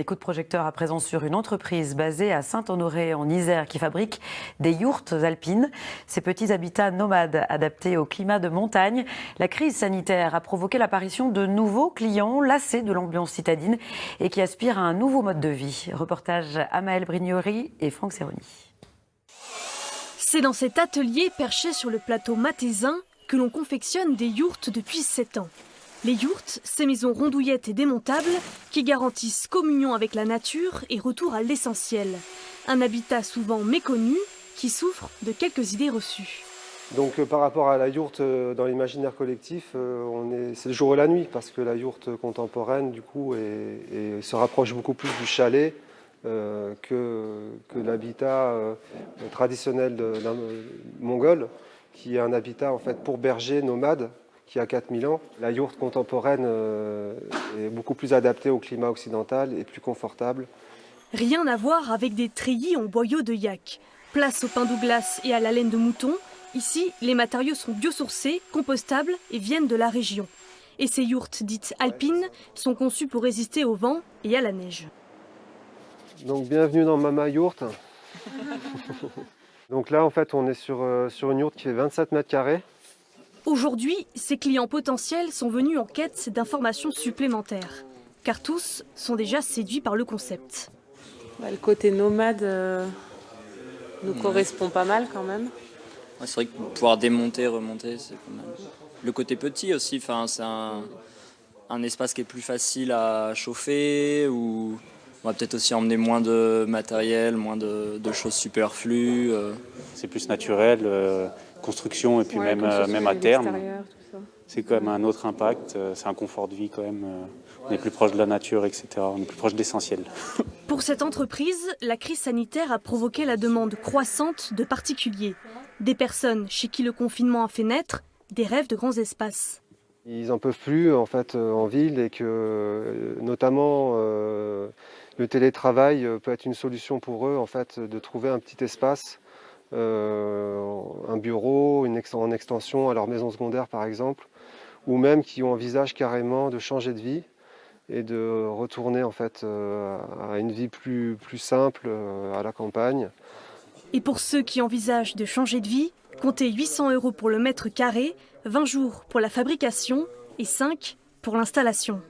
Les coups de projecteur à présent sur une entreprise basée à Saint-Honoré en Isère qui fabrique des yourtes alpines. Ces petits habitats nomades adaptés au climat de montagne. La crise sanitaire a provoqué l'apparition de nouveaux clients lassés de l'ambiance citadine et qui aspirent à un nouveau mode de vie. Reportage Amaël Brignori et Franck Seroni. C'est dans cet atelier perché sur le plateau mathésin que l'on confectionne des yourtes depuis 7 ans. Les yourtes, ces maisons rondouillettes et démontables qui garantissent communion avec la nature et retour à l'essentiel. Un habitat souvent méconnu qui souffre de quelques idées reçues. Donc par rapport à la yourte dans l'imaginaire collectif, c'est le jour et la nuit parce que la yourte contemporaine du coup se rapproche beaucoup plus du chalet que l'habitat traditionnel d'un mongol, qui est un habitat en fait pour bergers nomades qui a 4000 ans. La yourte contemporaine est beaucoup plus adaptée au climat occidental et plus confortable. Rien à voir avec des treillis en boyaux de yak. Place au pain Douglas et à la laine de mouton. Ici, les matériaux sont biosourcés, compostables et viennent de la région. Et ces yourtes dites alpines sont conçues pour résister au vent et à la neige. Donc bienvenue dans Mama Yourte. Donc là en fait on est sur une yourte qui fait 27 mètres carrés. Aujourd'hui, ces clients potentiels sont venus en quête d'informations supplémentaires. Car tous sont déjà séduits par le concept. Le côté nomade nous correspond pas mal quand même. Ouais, c'est vrai que pouvoir démonter, remonter, c'est pas mal. Le côté petit aussi, c'est un espace qui est plus facile à chauffer, où on va peut-être aussi emmener moins de matériel, moins de choses superflues. C'est plus naturel, construction et puis même à terme. C'est quand même un autre impact, c'est un confort de vie quand même. On est plus proche de la nature, etc. On est plus proche de l'essentiel. Pour cette entreprise, la crise sanitaire a provoqué la demande croissante de particuliers. Des personnes chez qui le confinement a fait naître des rêves de grands espaces. Ils n'en peuvent plus en fait en ville et que notamment le télétravail peut être une solution pour eux en fait de trouver un petit espace, un bureau, en extension à leur maison secondaire par exemple, ou même qui envisagent carrément de changer de vie et de retourner en fait à une vie plus simple à la campagne. Et pour ceux qui envisagent de changer de vie, comptez 800 € pour le mètre carré, 20 jours pour la fabrication et 5 pour l'installation.